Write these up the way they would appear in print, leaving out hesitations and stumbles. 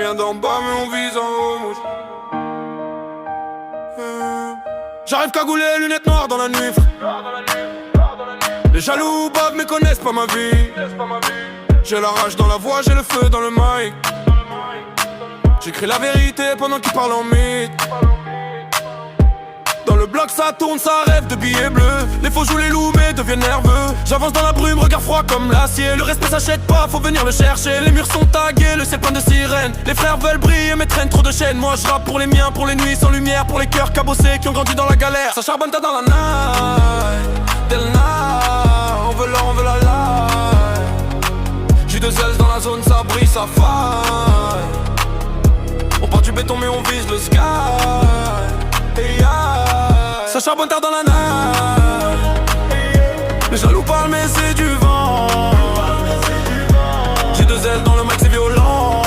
vient d'en bas mais on vise en haut. J'arrive cagoulé, lunettes noires dans la nuit. Les jaloux bavent mais connaissent pas ma vie. J'ai la rage dans la voix, j'ai le feu dans le mic. J'écris la vérité pendant qu'ils parlent en mythe. Dans le bloc ça tourne, ça rêve de billets bleus. Les faux jouent les loups mais deviennent nerveux. J'avance dans la brume, regard froid comme l'acier. Le respect s'achète pas, faut venir le chercher. Les murs sont tagués, le ciel plein de sirènes. Les frères veulent briller mais traînent trop de chaînes. Moi je rappe pour les miens, pour les nuits sans lumière. Pour les cœurs cabossés qui ont grandi dans la galère. Ça charbonne dans la night, Del night. On veut l'or, on veut la light. J'ai deux ailes dans la zone, ça brille, ça faille. On part du béton mais on vise le sky. Hey, ça charbonne tard dans la night. Les jaloux parlent mais c'est du vent. J'ai deux ailes dans le mic, c'est violent.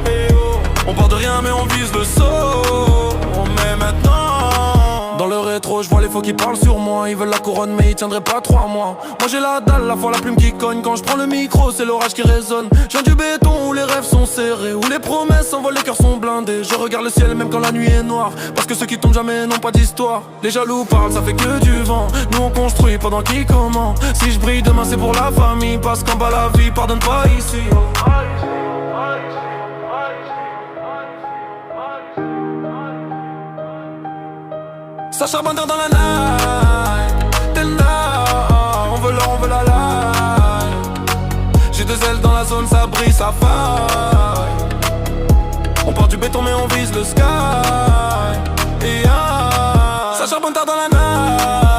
Hey, oh. On part de rien mais on vise le saut. On met maintenant. Dans le rétro je vois les faux qui parlent sur moi. Ils veulent la couronne mais ils tiendraient pas 3 mois. Moi j'ai la dalle, la foi, la plume qui cogne. Quand je prends le micro c'est l'orage qui résonne. Je viens du béton où les rêves sont serrés, où les promesses s'envolent, les cœurs sont blindés. Je regarde le ciel même quand la nuit est noire. Parce que ceux qui tombent jamais n'ont pas d'histoire. Les jaloux parlent, ça fait que du vent. Nous on construit pendant qu'ils commencent. Si je brille demain c'est pour la famille. Parce qu'en bas la vie pardonne pas ici. Ça charbonne dans la night, Del night. On veut l'or, on veut la light. J'ai deux ailes dans la zone, ça brille, ça faille. On part du béton mais on vise le sky. Et ça charbonne dans la night.